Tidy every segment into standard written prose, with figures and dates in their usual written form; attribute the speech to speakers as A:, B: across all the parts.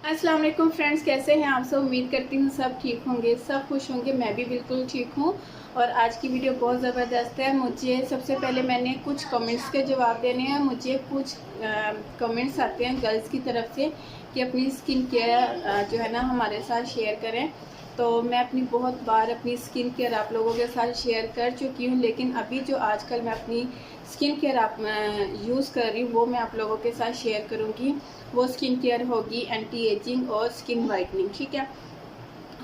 A: अस्सलाम वालेकुम फ्रेंड्स, कैसे हैं आप सब। उम्मीद करती हूँ सब ठीक होंगे, सब खुश होंगे। मैं भी बिल्कुल ठीक हूँ। और आज की वीडियो बहुत ज़बरदस्त है। मुझे सबसे पहले मैंने कुछ कमेंट्स के जवाब देने हैं। मुझे कुछ कमेंट्स आते हैं गर्ल्स की तरफ से कि अपनी स्किन केयर जो है ना हमारे साथ शेयर करें। तो मैं अपनी बहुत बार अपनी स्किन केयर आप लोगों के साथ शेयर कर चुकी हूँ, लेकिन अभी जो आजकल मैं अपनी स्किन केयर आप यूज़ कर रही हूँ वो मैं आप लोगों के साथ शेयर करूँगी। वो स्किन केयर होगी एंटी एजिंग और स्किन वाइटनिंग, ठीक है।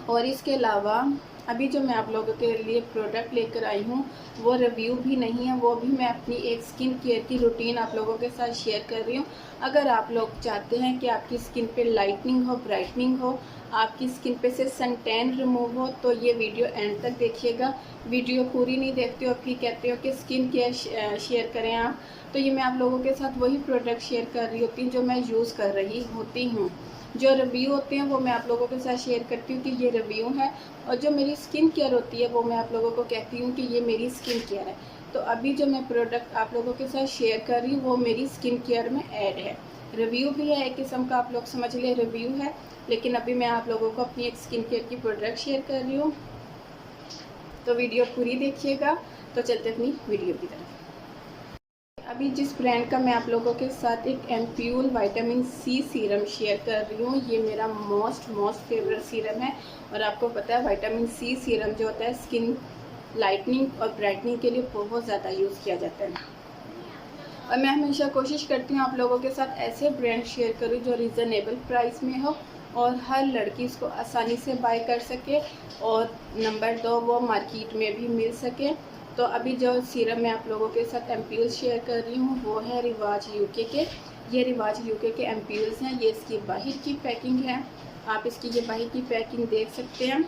A: और इसके अलावा अभी जो मैं आप लोगों के लिए प्रोडक्ट लेकर आई हूँ वो रिव्यू भी नहीं है, वो भी मैं अपनी एक स्किन केयर की रूटीन आप लोगों के साथ शेयर कर रही हूँ। अगर आप लोग चाहते हैं कि आपकी स्किन पे लाइटनिंग हो, ब्राइटनिंग हो, आपकी स्किन पे से सन टैन रिमूव हो, तो ये वीडियो एंड तक देखिएगा। वीडियो पूरी नहीं देखते हो फिर कहते हो कि स्किन केयर शेयर करें आप, तो ये मैं आप लोगों के साथ वही प्रोडक्ट शेयर कर रही होती हूँ जो मैं यूज़ कर रही होती हूँ। जो रिव्यू होते हैं वो मैं आप लोगों के साथ शेयर करती हूँ कि ये रिव्यू है, और जो मेरी स्किन केयर होती है वो मैं आप लोगों को कहती हूँ कि ये मेरी स्किन केयर है। तो अभी जो मैं प्रोडक्ट आप लोगों के साथ शेयर कर रही हूँ वो मेरी स्किन केयर में ऐड है। रिव्यू भी है एक किस्म का, आप लोग समझ लें रिव्यू है, लेकिन अभी मैं आप लोगों को अपनी एक स्किन केयर की प्रोडक्ट शेयर कर रही हूँ। तो वीडियो पूरी देखिएगा। तो चलते अपनी वीडियो की तरफ। अभी जिस ब्रांड का मैं आप लोगों के साथ एक ampoule vitamin C serum share कर रही हूँ, ये मेरा मोस्ट फेवरेट सीरम है। और आपको पता है विटामिन सी सीरम जो होता है स्किन लाइटनिंग और ब्राइटनिंग के लिए बहुत ज़्यादा यूज़ किया जाता है। और मैं हमेशा कोशिश करती हूँ आप लोगों के साथ ऐसे ब्रांड शेयर करूँ जो रीज़नेबल प्राइस में हो और हर लड़की इसको आसानी से बाय कर सके, और नंबर 2 वो मार्केट में भी मिल सके। तो अभी जो सीरम मैं आप लोगों के साथ एम्प्यूल्स शेयर कर रही हूँ वो है रिवाज यूके के। ये रिवाज यूके के एम्प्यूल्स हैं। ये इसकी बाहर की पैकिंग है, आप इसकी ये बाहर की पैकिंग देख सकते हैं।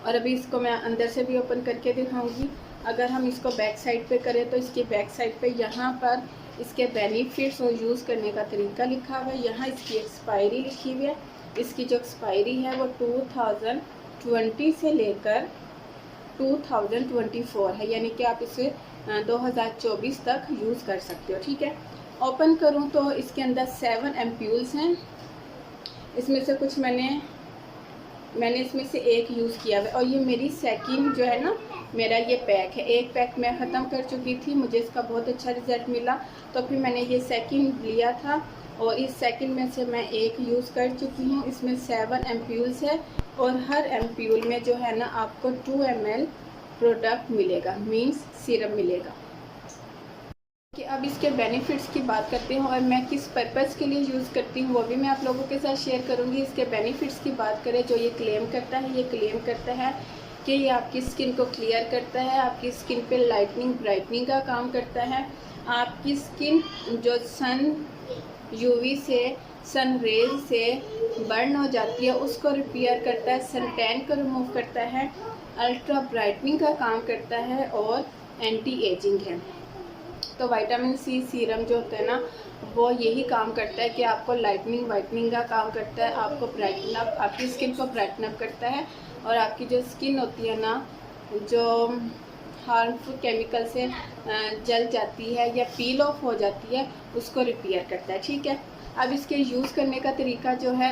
A: और अभी इसको मैं अंदर से भी ओपन करके दिखाऊंगी। अगर हम इसको बैक साइड पे करें तो इसकी बैक साइड पे यहाँ पर इसके बेनिफिट्स और यूज़ करने का तरीका लिखा हुआ है। यहाँ इसकी एक्सपायरी लिखी हुई है। इसकी जो एक्सपायरी है वो 2020 से लेकर 2024 है, यानी कि आप इसे 2024 तक यूज़ कर सकते हो, ठीक है। ओपन करूँ तो इसके अंदर 7 एम्प्यूल्स हैं। इसमें से कुछ मैंने इसमें से एक यूज़ किया हुआ है, और ये मेरी सेकंड जो है ना मेरा ये पैक है। एक पैक मैं ख़त्म कर चुकी थी, मुझे इसका बहुत अच्छा रिज़ल्ट मिला, तो फिर मैंने ये सेकंड लिया था और इस सेकंड में से मैं एक यूज़ कर चुकी हूँ। इसमें 7 एम्प्यूल्स है और हर एम्प्यूल में जो है ना आपको 2 ml प्रोडक्ट मिलेगा, मीन्स सीरम मिलेगा। कि अब इसके बेनिफिट्स की बात करते हैं और मैं किस पर्पज़ के लिए यूज़ करती हूँ वो भी मैं आप लोगों के साथ शेयर करूँगी। इसके बेनिफिट्स की बात करें, जो ये क्लेम करता है, ये क्लेम करता है कि ये आपकी स्किन को क्लियर करता है, आपकी स्किन पे लाइटनिंग ब्राइटनिंग का काम करता है। आपकी स्किन जो सन यूवी से, सन रेज से बर्न हो जाती है उसको रिपेयर करता है, सन टैन को रिमूव करता है, अल्ट्रा ब्राइटनिंग का काम करता है और एंटी एजिंग है। तो विटामिन सी सीरम जो होता है ना वो यही काम करता है कि आपको लाइटनिंग वाइटनिंग का काम करता है, आपको ब्राइटन अप, आपकी स्किन को ब्राइटन अप करता है, और आपकी जो स्किन होती है ना जो हार्मफुल केमिकल से जल जाती है या पील ऑफ हो जाती है उसको रिपेयर करता है, ठीक है। अब इसके यूज़ करने का तरीका जो है,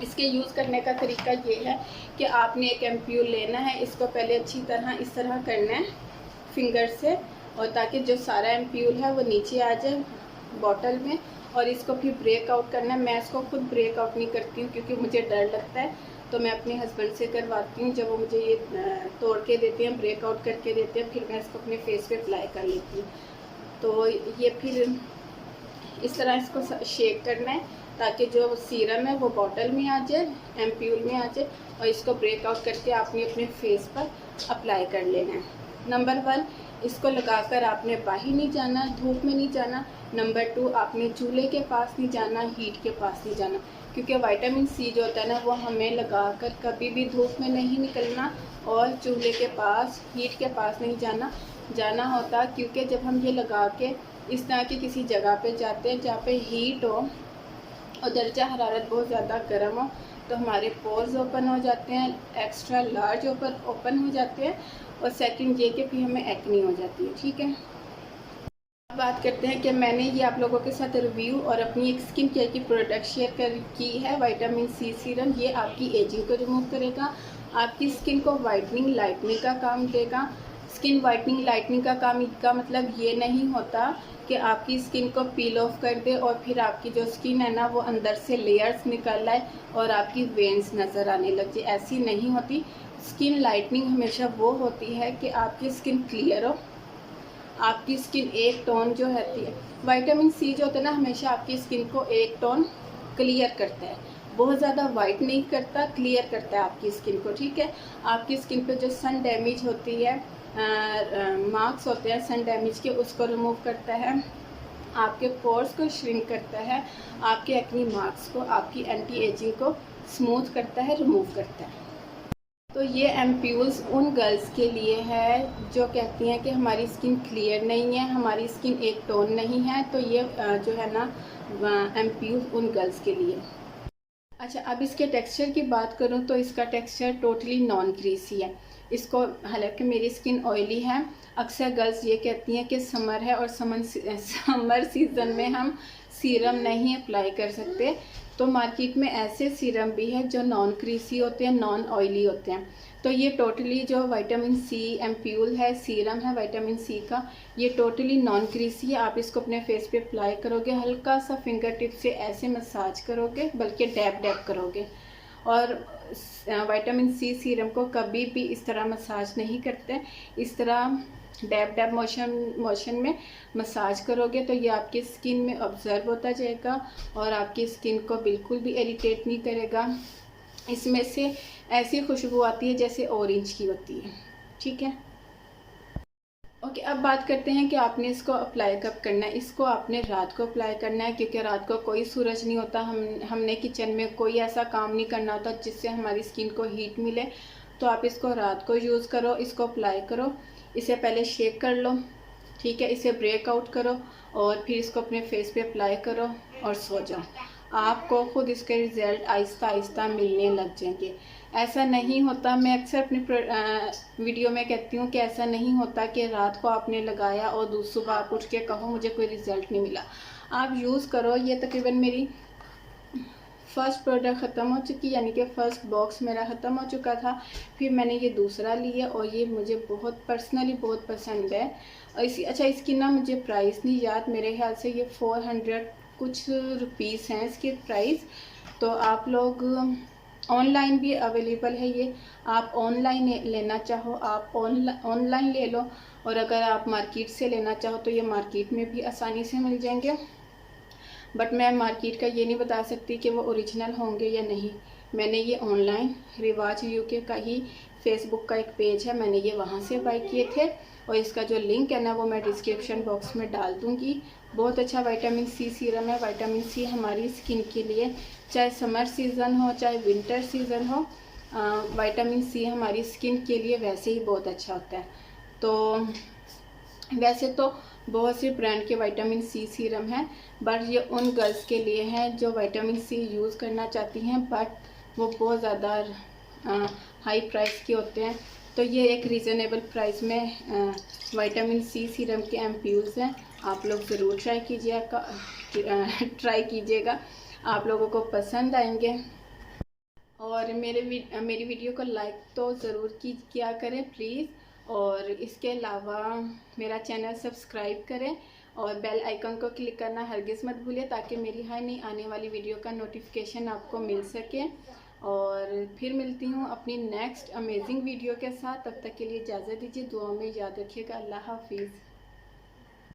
A: इसके यूज़ करने का तरीका ये है कि आपने एक एम्प्यूल लेना है, इसको पहले अच्छी तरह इस तरह करना है फिंगर से, और ताकि जो सारा एम्प्यूल है वो नीचे आ जाए बॉटल में, और इसको फिर ब्रेक आउट करना है। मैं इसको खुद ब्रेक आउट नहीं करती हूँ क्योंकि मुझे डर लगता है, तो मैं अपने हस्बैंड से करवाती हूँ। जब वो मुझे ये तोड़ के देते हैं, ब्रेक आउट करके देते हैं, फिर मैं इसको अपने फेस पे अप्लाई कर लेती हूँ। तो ये फिर इस तरह इसको शेक करना है ताकि जो सीरम है वो बॉटल में आ जाए, एम्प्यूल में आ जाए, और इसको ब्रेक आउट करके आपने अपने फेस पर अप्लाई कर लेना है। नंबर 1, इसको लगाकर आपने बाहर नहीं जाना, धूप में नहीं जाना। नंबर 2, आपने चूल्हे के पास नहीं जाना, हीट के पास नहीं जाना, क्योंकि विटामिन सी जो होता है ना वो हमें लगाकर कभी भी धूप में नहीं निकलना और चूल्हे के पास, हीट के पास नहीं जाना होता। क्योंकि जब हम ये लगा के इस तरह की किसी जगह पे जाते हैं जहाँ पे हीट हो और दर्जा हरारत बहुत ज़्यादा गर्म हो, तो हमारे पोर्स ओपन हो जाते हैं, एक्स्ट्रा लार्ज ओपन हो जाते हैं, और सेकंड ये कि फिर हमें एक्ने हो जाती है, ठीक है। बात करते हैं कि मैंने ये आप लोगों के साथ रिव्यू और अपनी एक स्किन केयर की प्रोडक्ट शेयर की है। विटामिन सी सीरम, ये आपकी एजिंग को रिमूव करेगा, आपकी स्किन को वाइटनिंग लाइटनिंग का काम देगा। स्किन वाइटनिंग लाइटनिंग का काम का मतलब ये नहीं होता कि आपकी स्किन को पील ऑफ कर दे और फिर आपकी जो स्किन है ना वो अंदर से लेयर्स निकल आए और आपकी वेन्स नज़र आने लग जाए, ऐसी नहीं होती। स्किन लाइटनिंग हमेशा वो होती है कि आपकी स्किन क्लियर हो, आपकी स्किन एक टोन जो रहती है। विटामिन सी जो होता है ना हमेशा आपकी स्किन को एक टोन क्लियर करता है, बहुत ज़्यादा वाइट नहीं करता, क्लियर करता है आपकी स्किन को, ठीक है। आपकी स्किन पे जो सन डैमेज होती है, मार्क्स होते हैं सन डैमेज के, उसको रिमूव करता है, आपके पोर्स को श्रिंक करता है, आपके एक्नी मार्क्स को, आपकी एंटी एजिंग को स्मूथ करता है, रिमूव करता है। तो ये एम्प्यूल्स उन गर्ल्स के लिए है जो कहती हैं कि हमारी स्किन क्लियर नहीं है, हमारी स्किन एक टोन नहीं है, तो ये जो है ना एम्प्यूल्स उन गर्ल्स के लिए। अच्छा, अब इसके टेक्सचर की बात करूं तो इसका टेक्सचर टोटली नॉन ग्रीसी है। इसको, हालांकि मेरी स्किन ऑयली है, अक्सर गर्ल्स ये कहती हैं कि समर है और समर सीज़न में हम सीरम नहीं अप्लाई कर सकते, तो मार्केट में ऐसे सीरम भी है जो नॉन क्रीसी होते हैं, नॉन ऑयली होते हैं। तो ये टोटली जो विटामिन सी एम्प्यूल है, सीरम है विटामिन सी का, ये टोटली नॉन क्रीसी है। आप इसको अपने फेस पे अप्लाई करोगे, हल्का सा फिंगर टिप से ऐसे मसाज करोगे, बल्कि डैब डैब करोगे, और विटामिन सी सीरम को कभी भी इस तरह मसाज नहीं करते, इस तरह डैब डैब मोशन में मसाज करोगे तो ये आपकी स्किन में ऑब्जर्व होता जाएगा और आपकी स्किन को बिल्कुल भी इरिटेट नहीं करेगा। इसमें से ऐसी खुशबू आती है जैसे ऑरेंज की होती है, ठीक है। ओके, अब बात करते हैं कि आपने इसको अप्लाई कब करना है। इसको आपने रात को अप्लाई करना है, क्योंकि रात को कोई सूरज नहीं होता, हमने किचन में कोई ऐसा काम नहीं करना होता जिससे हमारी स्किन को हीट मिले। तो आप इसको रात को यूज़ करो, इसको अप्लाई करो, इसे पहले शेक कर लो, ठीक है, इसे ब्रेकआउट करो और फिर इसको अपने फेस पे अप्लाई करो और सो जाओ। आपको खुद इसके रिज़ल्ट आहिस्ता आहिस्ता मिलने लग जाएंगे। ऐसा नहीं होता, मैं अक्सर अपनी वीडियो में कहती हूँ कि ऐसा नहीं होता कि रात को आपने लगाया और सुबह आप उठ के कहो मुझे कोई रिज़ल्ट नहीं मिला। आप यूज़ करो। ये तकरीबन मेरी फ़र्स्ट प्रोडक्ट ख़त्म हो चुकी, यानी कि फ़र्स्ट बॉक्स मेरा ख़त्म हो चुका था, फिर मैंने ये दूसरा लिया और ये मुझे बहुत पर्सनली बहुत पसंद है। और इसकी ना मुझे प्राइस नहीं याद, मेरे ख्याल से ये 400 कुछ रुपीस हैं इसके प्राइस। तो आप लोग, ऑनलाइन भी अवेलेबल है ये, आप ऑनलाइन लेना चाहो आप ऑनलाइन ले लो, और अगर आप मार्केट से लेना चाहो तो ये मार्केट में भी आसानी से मिल जाएंगे। बट मैं मार्केट का ये नहीं बता सकती कि वो ओरिजिनल होंगे या नहीं। मैंने ये ऑनलाइन रिवाज यूके का ही फेसबुक का एक पेज है, मैंने ये वहाँ से बाय किए थे, और इसका जो लिंक है ना वो मैं डिस्क्रिप्शन बॉक्स में डाल दूँगी। बहुत अच्छा विटामिन सी सीरम है। विटामिन सी हमारी स्किन के लिए, चाहे समर सीज़न हो चाहे विंटर सीज़न हो, विटामिन सी हमारी स्किन के लिए वैसे ही बहुत अच्छा होता है। तो वैसे तो बहुत सी ब्रांड के विटामिन सी सीरम हैं, बट ये उन गर्ल्स के लिए हैं जो विटामिन सी यूज़ करना चाहती हैं, बट वो बहुत ज़्यादा हाई प्राइस के होते हैं। तो ये एक रीज़नेबल प्राइस में विटामिन सी सीरम के एम्प्यूल्स हैं, आप लोग ज़रूर ट्राई कीजिएगा, आप लोगों को पसंद आएंगे। और मेरी वीडियो को लाइक तो ज़रूर किया करें प्लीज़, और इसके अलावा मेरा चैनल सब्सक्राइब करें और बेल आइकन को क्लिक करना हरगिज़ मत भूलिए, ताकि मेरी हर नई आने वाली वीडियो का नोटिफिकेशन आपको मिल सके। और फिर मिलती हूँ अपनी नेक्स्ट अमेजिंग वीडियो के साथ, तब तक के लिए इजाज़त दीजिए, दुआ में याद रखिएगा। अल्लाह हाफिज़।